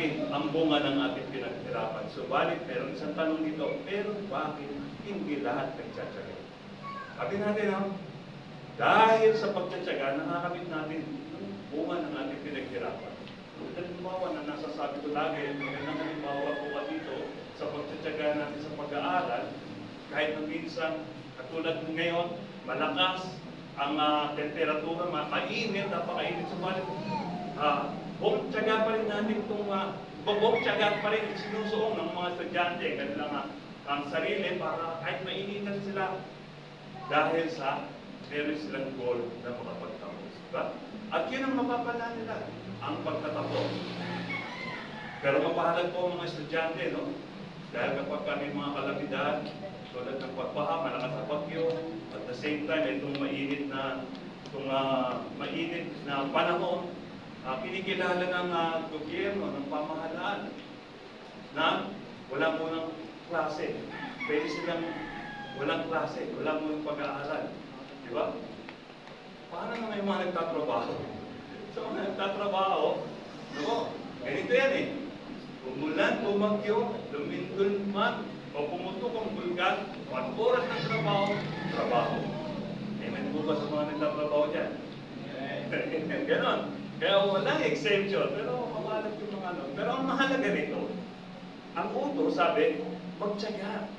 atin ang bunga ng ating pinaghirapan. Subalit, meron isang tanong dito, pero bakit hindi lahat nagtsatsaga? Sabi natin, dahil sa pagtsatsaga, nakakamit natin ang bunga ng ating pinaghirapan. Halimbawa na nasasabi ko lagi, magandang halimbawa po ka dito sa pagtsatsaga natin sa pag-aaral, kahit na minsan, katulad ngayon, malakas ang temperatura, mainit, napakainit sa balit. Buong tiyaga pa rin natin itong, buong tiyaga pa rin sinusuong ng mga estudyante, kanilang ang sarili para kahit mainitan sila dahil sa meron silang goal na makapagtapos. Diba? At yun ang mapapala nila, ang pagtatapos. Pero mapahalag po ang mga estudyante, no? Dahil kapag kami mga kalamidad, tulad ng pagbaha, malakas na bagyo, at the same time, itong mainit na panahon, kinikilala ng gobyerno, ng pamahalaan, na wala munang klase. Pwede silang walang klase, wala munang pag-aaral. Di ba? Paano na may mga nagtatrabaho? So, mga nagtatrabaho, ganito yan eh. Umulan, tumagyo, lumindol man, o pumutok ang bulkan, 1 oras ng trabaho. Amen po ba sa mga nagtatrabaho dyan? Ganon. Kaya walang exemption, pero mawalag yung mga ano. Pero ang mahalaga nito, ang utos, sabi, magtiyaga.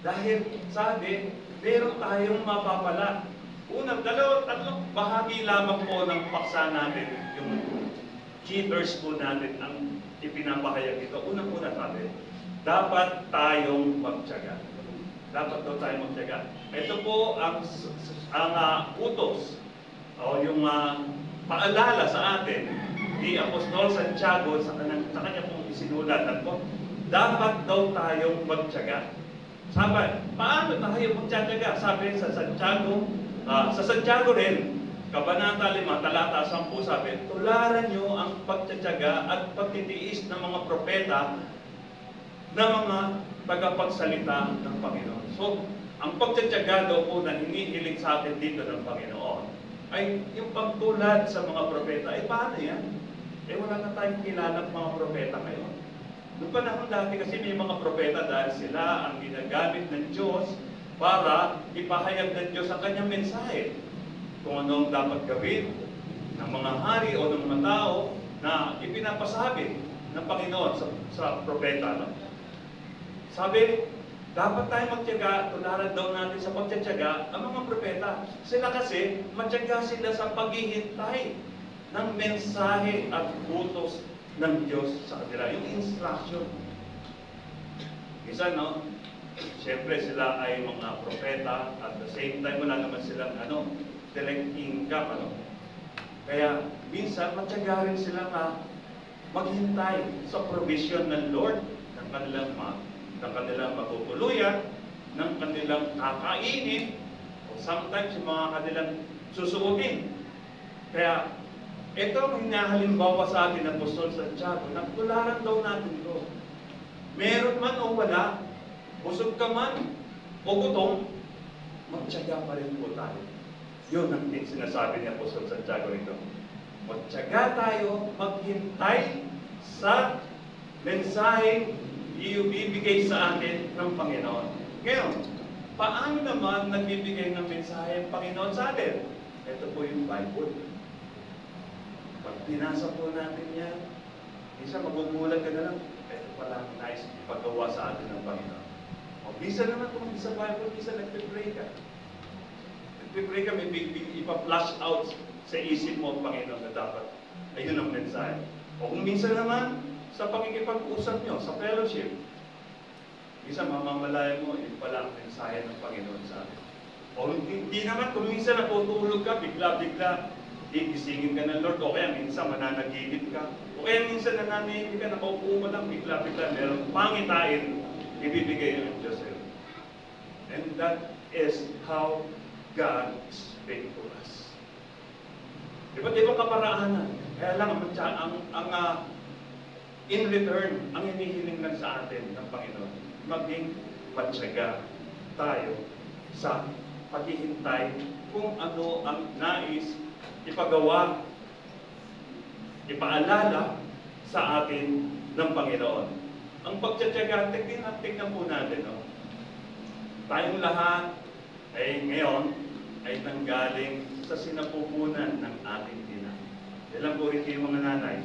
Dahil, sabi, meron tayong mapapala. Unang, tatlong bahagi lamang po ng paksa natin, yung key verse po natin, ang ipinapahayag ito. Unang-una sabi, dapat tayong magtiyaga. Dapat daw tayong magtiyaga. Ito po ang utos, o yung paalala sa atin ni Apostol Santiago sa kanya pong isinulat. Dapat daw tayong magtiyaga. Sabi, paano tayo magtiyaga? Sabi sa Santiago rin, Kabanata 5, talata 10, sabi, tularan nyo ang pagtiyaga at pagtitiis ng mga propeta na mga tagapagsalita ng Panginoon. So, ang pagtiyaga daw po na hinihiling sa atin dito ng Panginoon ay yung pagtulad sa mga propeta. Paano yan? Wala na tayong kilalang mga propeta ngayon. Noong panahon dati kasi may mga propeta dahil sila ang ginagamit ng Diyos para ipahayag ng Diyos ang kanyang mensahe. Kung anong dapat gawin ng mga hari o ng mga tao na ipinapasabi ng Panginoon sa propeta. No? Sabi, dapat tayo magtiyaga, tularan daw natin sa pagtiyaga ang mga propeta. Sila kasi, matyaga sila sa paghihintay ng mensahe at utos ng Diyos sa kanila. Yung instruction. Isa, no? Siyempre, sila ay mga propeta at the same time, wala naman silang, direct income, Kaya, minsan, matyaga rin sila na maghintay sa provision ng Lord ng kanilang matutuluyan, ng kanilang kakainin, o sometimes yung mga kanilang susuotin. Kaya, ito ang hinahalimbawa sa atin ng Apostol Santiago, nagtularan daw natin ito. Meron man o wala, busog ka man o gutom, magtiyaga pa rin po tayo. Yun ang sinasabi ni Apostol Santiago nito. Magtiyaga tayo, maghintay sa mensaheng ibibigay sa atin ng Panginoon. Ngayon, paano naman nagbibigay ng mensahe ng Panginoon sa atin? Ito po yung Bible. Pag pinasa po natin yan, isa magugulat ka na lang, ito pala nice ipagawa sa atin ng Panginoon. O bisa naman kung sa Bible, bisa nagpipray ka. Nagpipray ka, may ipa-flash out sa isip mo ang Panginoon na dapat. Ayun ang mensahe. O kung minsan naman, sa pakikipag-usap nyo, sa fellowship, isa mamamalaya mo, yun pala ang mensahe ng Panginoon sa atin. O hindi naman, kung minsan natutulog ka, bigla-bigla, gisingin ka ng Lord, o kaya minsan mananaginip ka, o kaya minsan nananahimik ka, nakaupo mo lang, bigla-bigla, merong pangitain, ibibigay ng Diyos sa'yo. And that is how God speaks to us. Di ba kaparaanan? Kaya lang, in return, ang hinihiling lang sa atin ng Panginoon, maging matyaga tayo sa paghihintay kung ano ang nais ipagawa, ipaalala sa atin ng Panginoon. Ang pagtsatsaga, tignan po natin, no? Tayong lahat ay ngayon ay nanggaling sa sinapupunan ng ating ina. Ilan po rin yung mga nanay?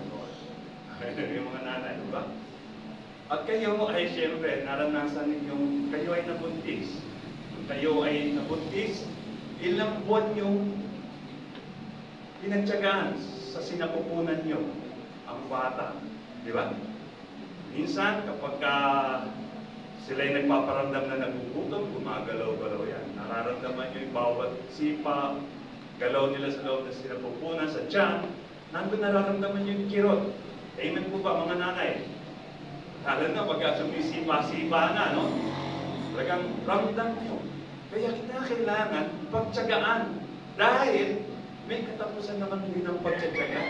Yung mga nanay, di ba? At kayo ay siyempre naranasan ninyong kayo ay nabuntis. Kayo ay nabuntis, ilang buwan yung pinagtyagaan sa sinapupunan nyo ang bata. Di ba? Minsan, kapag sila'y nagpaparamdam na nagugutom, gumagalaw-galaw yan. Nararamdaman nyo yung bawat sipa, galaw nila sa loob na sinapupunan, sa tiyan, nandun nararamdaman nyo yung kirot. Amen po ba, mga nanay? Lalo na pagka sumisipa-sipa na, no? Talagang ramdam nyo. Kaya kita kailangan pagtsagaan. Dahil may katapusan naman din ang pagtsatsaga.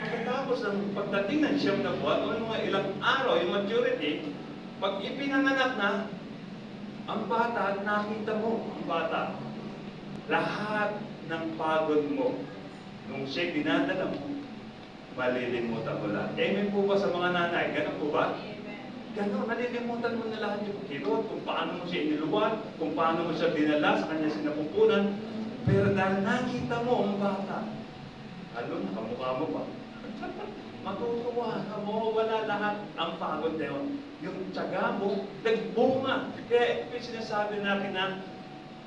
Pagkatapos ng pagdating ng 9 na buwan, o mga ilang araw, yung maturity, pag ipinanganak na, ang bata, nakita mo ang bata. Lahat ng pagod mo, nung siya dinadala mo, malilimutan mo lahat. Amen po ba sa mga nanay? Ganun po ba? Ganun, malilimutan mo na lahat yung kirot, kung paano mo siya iniluwan, kung paano mo siya dinala sa kanya sinapupunan. Pero dahil nakita mo ang bata, nakamukha mo pa. Matutuwa ka mo, wala lahat ang pagod na yun. Yung tiyaga mo, nagbunga. Kaya yung sinasabi natin na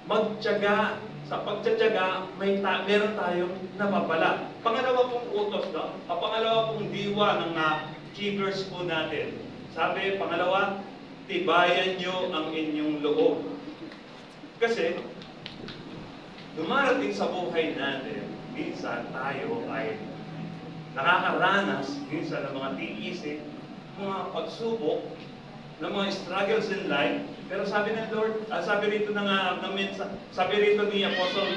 magtiyaga, sa pagtitiyaga, meron tayong napapala. Pangalawa pong utos, no? Pangalawa pong diwa ng keepers po natin. Sabi, pangalawa, tibayan nyo ang inyong loob. Kasi, dumarating sa buhay natin, minsan tayo ay nakakaranas minsan ng mga tiisin, mga pagsubok, ng mga struggles in life. Pero sabi ng Lord, sabi rito sabi rito ni Apostle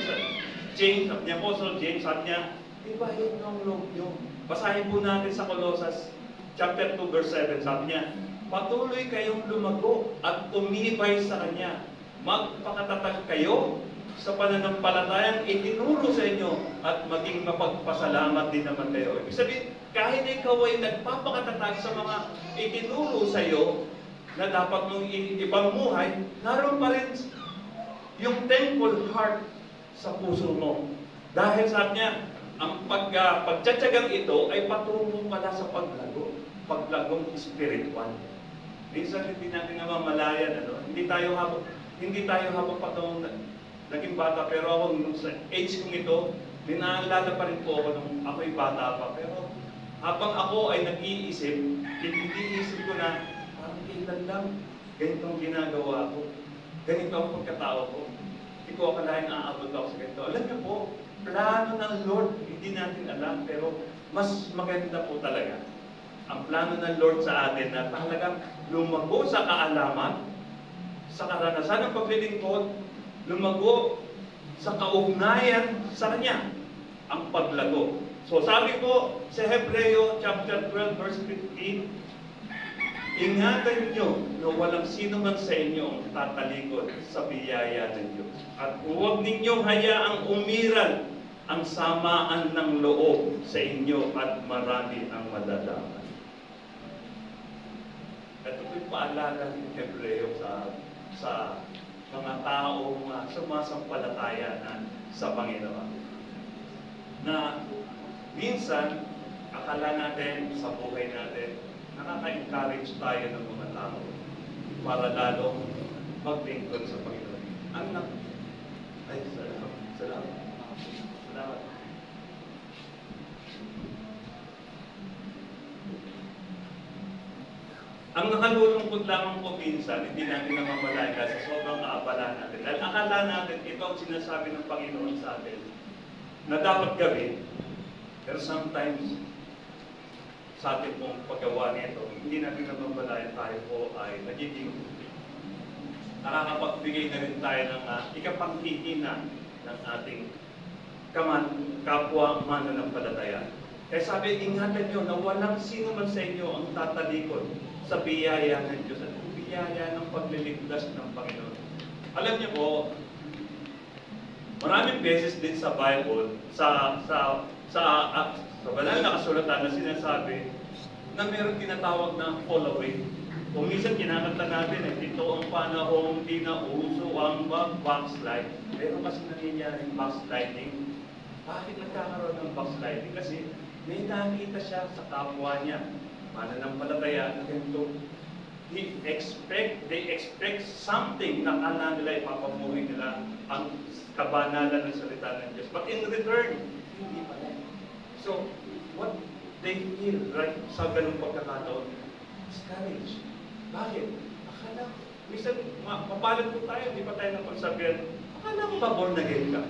James, sabi niya, tibayin ang loob nyo. Basahin po natin sa Colossus chapter 2 verse 7, sabi niya, patuloy kayong lumago at tumibay sa Kanya. Magpakatatag kayo sa pananampalatayang itinuro sa inyo at maging mapagpasalamat din naman kayo. Ibig sabihin, kahit ikaw ay nagpapakatatag sa mga itinuro sa iyo na dapat mong ipamuhay, naroon pa rin yung thankful heart sa puso mo. Dahil sabi niya, ang pagtsatsagang ito ay patungo pala sa paglagong spiritual. Minsan hindi natin namamalayan, hindi tayo habang patong naging bata, pero ako sa age kong ito, dinaalala pa rin po ako nung ako'y bata pa. Pero habang ako ay nag-iisip, iniisip ko na, parang kailan lang, ganito ang ginagawa ko. Ganito ang pagkatao ko. Hindi ko akalain aabot ako sa ganito. Alam niyo po, plano ng Lord, hindi natin alam, pero mas maganda po talaga. Ang plano ng Lord sa atin na talagang lumago sa kaalaman, sa karanasan ng paglilingkod, lumago sa kaugnayan sa Kanya, ang paglago. So sabi ko sa Hebreo chapter 12 verse 15, ingatan nyo na walang sino man sa inyo ang tatalikod sa biyaya ng Diyos. At huwag ninyong hayaang umiral ang samaan ng loob sa inyo at marami ang madadama. Ito po'y paalala ng Hebreo sa mga taong sumasampalataya sa Panginoon. Na minsan, akala natin sa buhay natin, nakaka-encourage tayo ng mga tao para lalong maglingkod sa Panginoon. Salamat. Ang nakalulungkot lamang po minsan, hindi natin namamalayan sa sobrang kaabala natin. Dahil akala natin, ito ang sinasabi ng Panginoon sa atin, na dapat gawin, pero sometimes, sa ating pong paggawa nito, hindi natin namamalayan tayo po ay nagiging nakakapagbigay na rin tayo ng ikapanghihina ng ating kapwa mananampalataya. Kaya sabi, ingatan nyo na walang sino man sa inyo ang tatalikod sa biyaya ng Diyos at biyaya ng pagliligtas ng Panginoon. Alam niyo po, maraming beses din sa Bible, sa banal na kasulatan na sinasabi na meron tinatawag na fall away. Kung minsan kinakanta natin, ito ang panahon, di na uso ang backslide. Meron kasi nangyayaring backsliding. Bakit nagkakaroon ng backsliding? Kasi may nakita siya sa kapwa niya. Mananampalataya na ganito. They expect something na akala nila ipapamuhi nila ang kabanalan ng salita ng Diyos. But in return, hindi pala. So, what they feel right sa ganung pagkakataon, discouraged. Bakit? Akala, minsan, mapalad po tayo, hindi pa tayo napagsabihan, akala ko ba born again ka?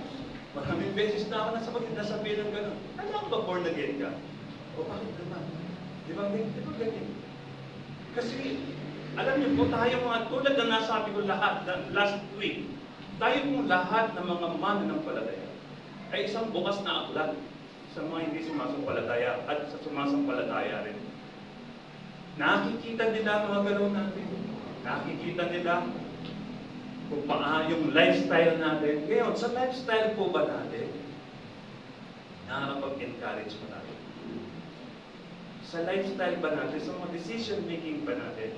Maraming beses na ako nasabihin ng gano'n. Akala ko ba born again ka? O bakit naman? Di ba ganyan? Kasi, alam niyo po, tayo mga tulad na nasabi ko lahat, last week, tayo pong lahat ng mga mananampalataya ay isang bukas na aklat sa mga hindi sumasampalataya at sa sumasampalataya rin. Nakikita nila ang mga galaw natin. Nakikita nila kung paano yung lifestyle natin. Ngayon, sa lifestyle po ba natin, nakakapag-encourage pa natin? Sa lifestyle ba natin, sa mga decision making ba natin,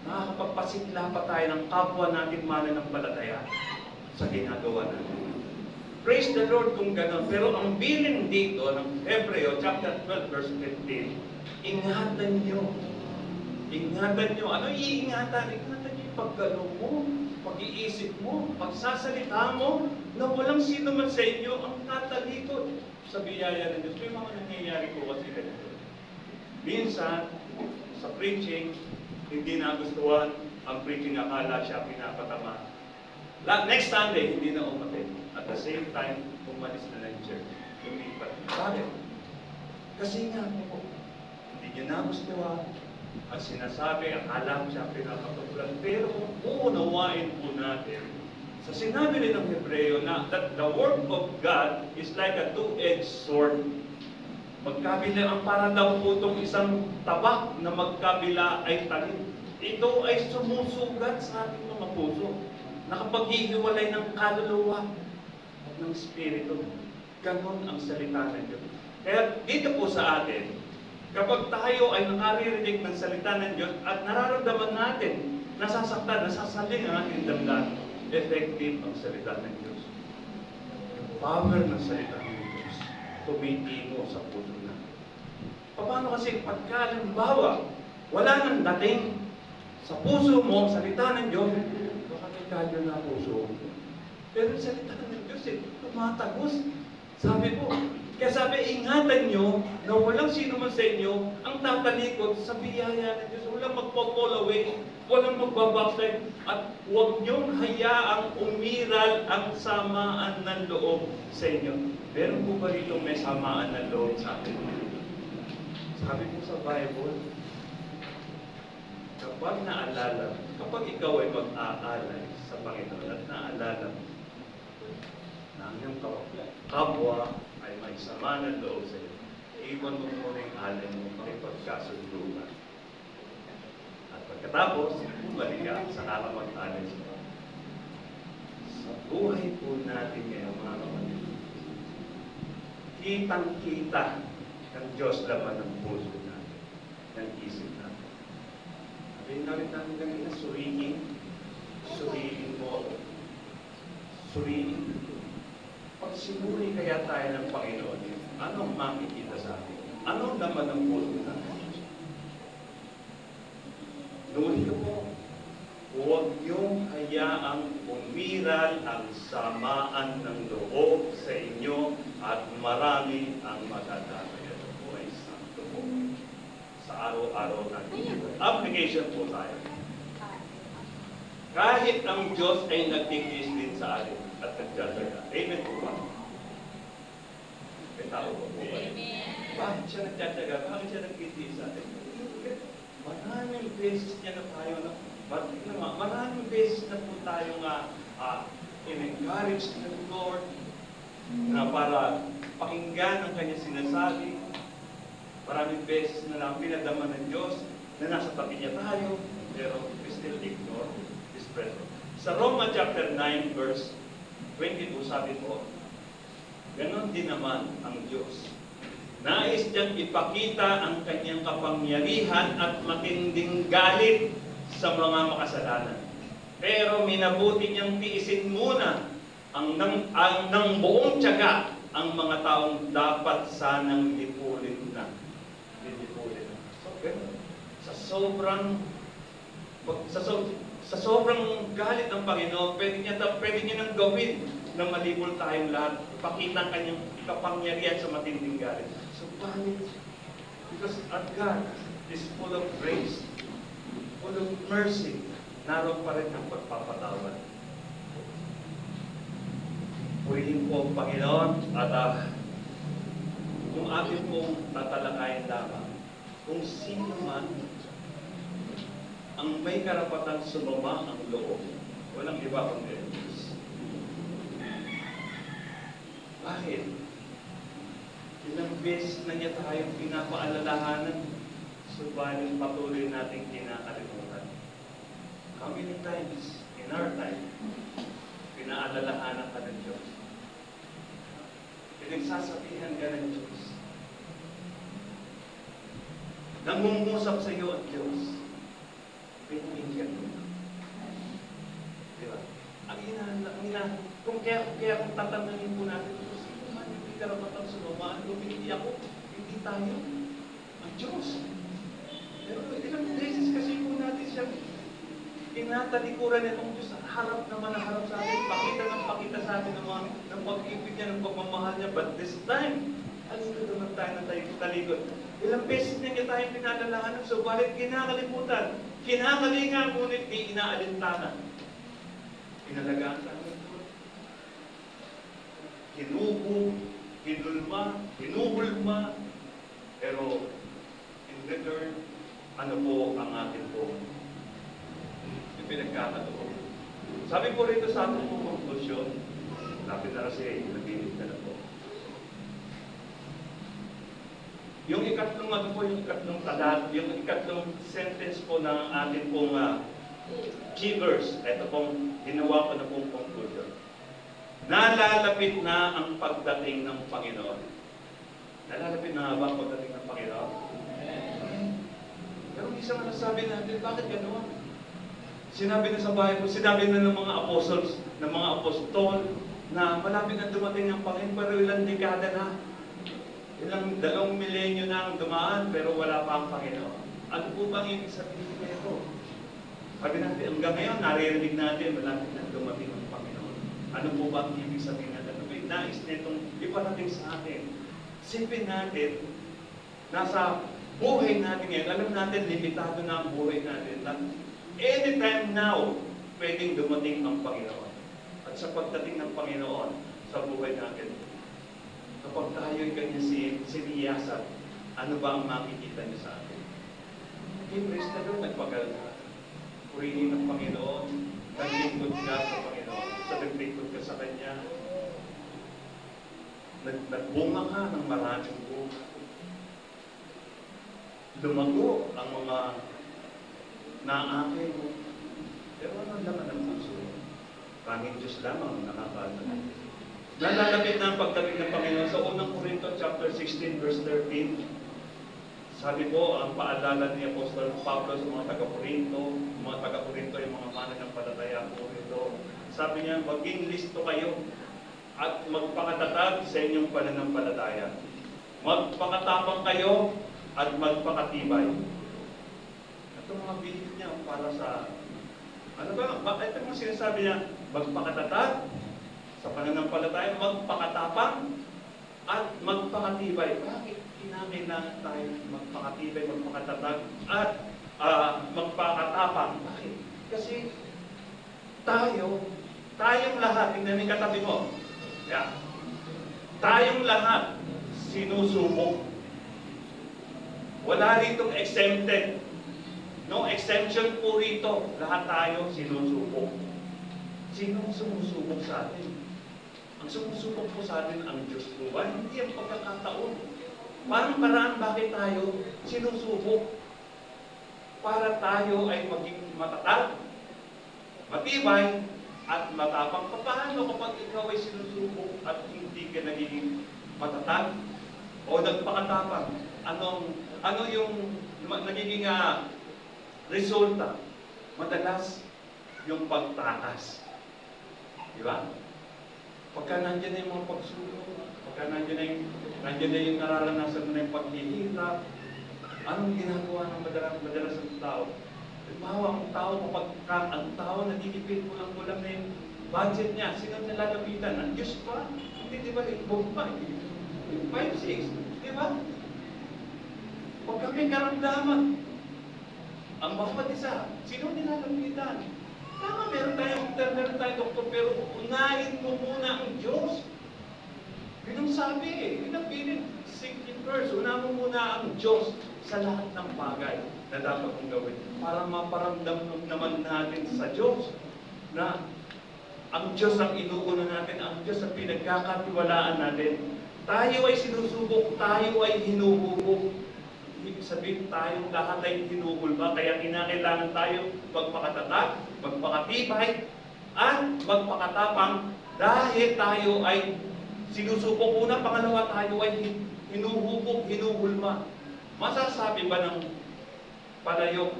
nakakapagpasigla pa tayo ng kapwa natin mananampalataya sa ginagawa natin. Praise the Lord kung gano'n. Pero ang bilin dito ng Hebreo chapter 12 verse 15, ingatan nyo. Ingatan nyo. Ano iingatan? Ingatan nyo yung paggalaw mo, pag-iisip mo, pagsasalita mo, na walang sino man sa inyo ang tatalikod sa biyaya ng Diyos. May mga nangyayari po kasi ganito. Minsan, sa preaching, hindi nagustuhan ang preaching, akala siya pinapatama. Next Sunday, hindi na umatid. At the same time, umalis na ng church. Lumipat. Bakit? Kasi nga po, hindi niya nagustuhan ang sinasabi, akala siya pinapatulan. Pero kung uunawain po natin, sa sinabi rin ng Hebreo na that the word of God is like a two-edged sword. Magkabila ang para daw po itong isang tabak na magkabila ay talim. Ito ay sumusugat sa ating mga puso. Nakapaghihiwalay ng kaluluwa at ng spirito. Ganon ang salita ng Diyos. Kaya dito po sa atin, kapag tayo ay nakaririnig ng salita ng Diyos at nararamdaman natin, nasasaktan, nasasaling ang ating damdamin, effective ang salita ng Diyos. Yung power ng salita ng Diyos, tumitimo sa puso natin. Paano kasi pagka, halimbawa, wala nang dating sa puso mo, salita ng Diyos, baka may kalyo na puso mo. Pero salita ng Diyos, tumatagos. Sabi po, kaya sabi, ingatan nyo na walang sino man sa inyo ang tatalikod sa biyaya ng Diyos. Walang magpo-fall away, walang magbabackslide, at huwag nyong hayaang umiral ang samaan ng loob sa inyo. Meron po ba rito may samaan ng loob sa atin? Sabi po sa Bible, kapag naalala, kapag ikaw ay mag-aalay sa Panginoon at naalala na ang iyong kapwa ay may sama ng loob sa iyo, iwan mo muna yung alay mo makipagkasunduan. At pagkatapos, bumalik ka sa kakamag-alay sa Panginoon. Sa buhay po natin ngayon, mga kapatid, kitang-kita ng Diyos laman ng puso natin, ng isip natin. Sabihin namin natin kanina, suriin mo. Suriin. Pag sinuri kaya tayo ng Panginoon, anong makikita sa atin? Anong laman ng puso natin? Nulit ko po, huwag niyong hayaang umiral ang samaan ng loob sa inyo at marami ang matadamay. Ito po ay sakto po sa araw-araw natin. Application po tayo. Kahit ang Diyos ay nagtitis din sa atin at nagdadala. Amen po ba? May tao po ba? Bakit siya nagdadala? Bakit siya nagtitis sa atin? Maraming beses niya na tayo na maraming beses na po tayo nga in-encourage ng Lord na para pakinggan ang kanya sinasabi. Maraming beses na lang pinadama ng Diyos na nasa tabi niya tayo, pero we still ignore His presence. Sa Roma chapter 9 verse 22 sabi po, ganon din naman ang Diyos. Nais niyang ipakita ang kanyang kapangyarihan at matinding galit sa mga makasalanan. Pero minabuti niyang tiisin muna ng buong tiyaga ang mga taong dapat sanang lipulin na. So, sa sobrang galit ng Panginoon, pwede niya nang gawin na malibol tayong lahat. Pakita ang kanyang kapangyarihan sa matinding galit. So, bakit? Because our God is full of grace, full of mercy. Naroon pa rin ang pagpapatawad. Purihin po ang Panginoon at kung atin pong tatalakayin lamang, kung sino man ang may karapatan sumama ang loob, walang iba kundi Diyos. Bakit? Ilang beses na niya tayong pinapaalalahanan, subalit patuloy nating kinakalimutan. How many times in our time, pinaalalahanan ka ng Diyos? Pinagsasabihan ka ng Diyos. Nangungusap sa iyo ang Diyos. Pinahinggan mo. Diba? Kung kung tatanungin po natin, sino man hindi karapatang sumama, hindi ako, hindi tayo, ang Diyos. Pero ilang beses kasi po natin siya tinatalikuran itong Diyos, harap naman na harap sa atin, pakita sa atin ng pag-ibig niya, ng pagmamahal niya. But this time, alito naman tayo na tayo talikod. Ilang beses niya tayong pinalalahanan, subalit kinakalimutan. Kinakalinga, ngunit di inaalintana. Pinalagaan tayo ng Diyos. Hinubo, hinulma, hinuhulma, pero in return, ano po ang atin po? Yung pinagkakataon. Sabi po rito sa ating konklusyon, lapit na kasi, nag-init ka na po. Yung ikatlong sentence po ng ating pong key verse, ito pong ginawa ko na pong conclusion. Nalalapit na ang pagdating ng Panginoon. Nalalapit na ba ang pagdating ng Panginoon? Pero isang nasabi natin, bakit ganoon? Sinabi na sa Bible, sinabi na ng mga apostles, ng mga apostol, na malapit na dumating ang Panginoon, pero ilang dekada na. Ilang 2 milenyo na ang dumaan, pero wala pa ang Panginoon. Ano po bang ibig sabihin nito? Sabi natin, hanggang ngayon, naririnig natin, malapit na dumating ang Panginoon. Ano po ba ang ibig sabihin natin? Ano ba yung nais nitong iparating sa atin? Sipin natin, nasa buhay natin ngayon, alam natin, limitado na ang buhay natin. Anytime now, pwedeng dumating ang Panginoon. At sa pagdating ng Panginoon sa buhay natin, kapag tayo'y kanya siniyasat, ano ba ang makikita niyo sa atin? Okay, praise the Lord, nagpagal ka. Purihin ng Panginoon, naglingkod ka sa Panginoon, sa naglingkod ka sa Kanya. Nagbunga ka ng maraming bunga. Lumago ang mga naakay mo. Pero ano naman ang puso? Panging Diyos lamang ang nakakaalam. Nalalapit na ang pagdating ng Panginoon sa unang Corinto chapter 16 verse 13. Sabi po, ang paalala ni Apostol Pablo sa mga taga-Corinto, yung mga mananampalataya po ito. Sabi niya, maging listo kayo at magpakatatag sa inyong pananampalataya. Magpakatapang kayo at magpakatibay. Ito mga bihis niya para sa, ano ba, ito mga sinasabi niya, magpakatatag sa pananampalataya, magpakatapang at magpakatibay. Bakit kinakailangan tayo magpakatibay, magpakatatag at magpakatapang? Bakit? Kasi tayong lahat, tingnan yung katabi mo. Yeah. Tayong lahat sinusubok. Wala ritong exempted. No exemption po rito. Lahat tayo sinusubok. Sinong sumusubok sa atin? Ang sumusubok po sa atin ang Diyos po ba? Hindi ang pagkakataon. Parang paraan bakit tayo sinusubok? Para tayo ay maging matatag, matibay, at matapang. Paano kapag ikaw ay sinusubok at hindi ka nagiging matatag, o nagpakatapang, ano yung nagiging resulta? Madalas yung pagtakas. Di ba? Pagka nandiyan na yung mga pagsubok, pagka nandiyan na yung nararanasan mo na yung paghihirap, anong ginagawa ng madalas ng tao? Halimbawa, ang tao nagigipit kulang-kulang na yung budget niya, sino nilalapitan? Ang Diyos pa? Hindi, di ba? Ibog pa. 5, 6. Di ba? Pagka may karamdaman, ang bawat isa, sino nilalapitan? Tama, meron tayong doktor, pero unahin mo muna ang Diyos. Yun ang sabi eh. Yun ang pilit. Seek Him first. Unahin mo muna ang Diyos sa lahat ng bagay na dapat mong gawin. Para maparamdam naman natin sa Diyos na ang Diyos ang inuuna natin, ang Diyos ang pinagkakatiwalaan natin. Tayo ay sinusubok, tayo ay hinuhubog. Ibig sabihin tayong lahat ay hinuhulba, kaya kinakailangan tayo magpakatatag, magpakatibay, at magpakatapang dahil tayo ay sinusubok. Una, pangalawa, tayo ay hinuhubog, hinuhulma. Masasabi ba ng palayok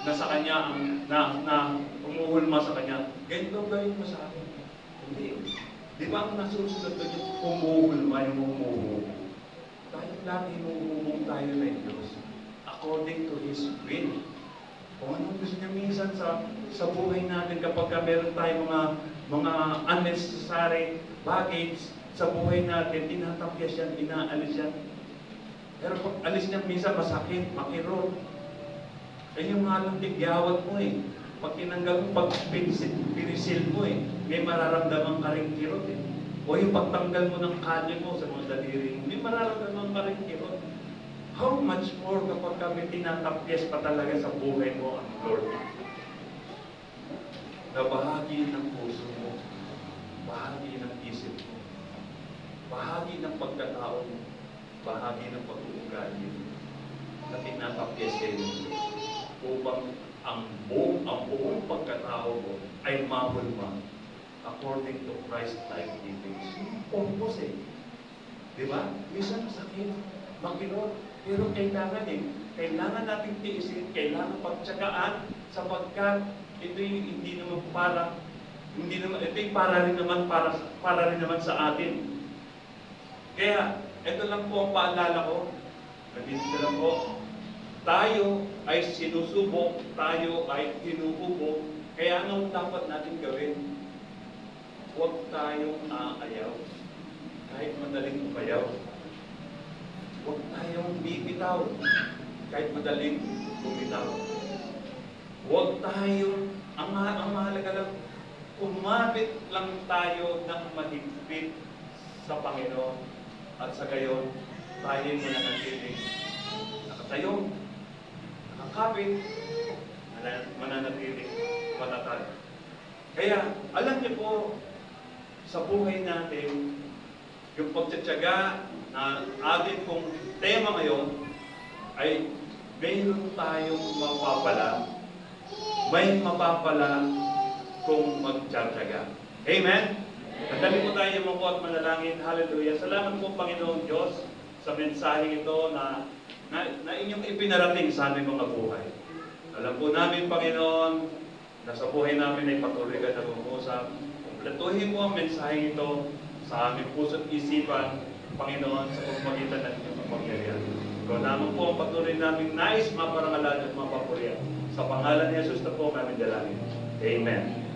na sa kanya, na umuhulma sa kanya, ganito gawin mo sa akin? Hindi. Di ba ang nasusunod doon yung umuhulma, yung umuhubog? Tayo lang hinuhubog tayo ng Diyos according to His will. Kung anong gusto niya minsan sa buhay natin kapag meron tayong mga unnecessary baggage sa buhay natin, tinatapyas yan, inaalis yan. Pero pag alis niya minsan masakit, makirot. Eh yung halong tigyawat mo eh. Pag tinanggal mo, pag pinisil mo eh, may mararamdaman ka rin kirot eh. O yung pagtanggal mo ng kalye mo sa mga daliri, may mararamdaman ka rin kirot. How much more kapag kami tinatapyas pa talaga sa buhay mo ang Lord? Na bahagi ng puso mo, bahagi ng isip mo, bahagi ng pagkatao mo, bahagi ng pag-uugali mo, na tinatapyas kayo ng Diyos upang ang buong pagkatao mo ay mahulma according to Christ-like living. Purpose eh. Di ba? Minsan masakit, makilot, pero kailangan eh. Kailangan natin tiisin, kailangan pagtsagaan sapagkat ito'y hindi naman ito'y para rin naman sa atin. Kaya, ito lang po ang paalala ko. Nandito lang po. Tayo ay sinusubok, tayo ay hinuhubog. Kaya anong dapat natin gawin? Huwag tayong aayaw. Kahit madaling umayaw. Huwag tayong bibitaw. Kahit madaling bumitaw. Huwag tayong, ang mahalaga lang, umapit lang tayo ng mahigpit sa Panginoon. At sa gayon, tayo mananatiling nakatayo, nakakapit, mananatiling matatag. Kaya, alam niyo po, sa buhay natin, yung pagtsatsaga na atin pong tema ngayon ay mayroon tayong mapapala. May mapapala kung magtsatsaga. Amen? Nandali po tayo mo at manalangin. Hallelujah. Salamat po, Panginoon Diyos, sa mensaheng ito na inyong ipinarating sa aming mga buhay. Alam po namin, Panginoon, na sa buhay namin ay patuloy ka nag-uusap. Kumpletuhin mo ang mensaheng ito sa aming puso't isipan, Panginoon, sa pagpagitan ng inyong kapangyarihan. Ikaw naman po ang patuloy namin nais maparangalan at mapapurihan. Sa pangalan ni Jesus na po kami dalangin. Amen.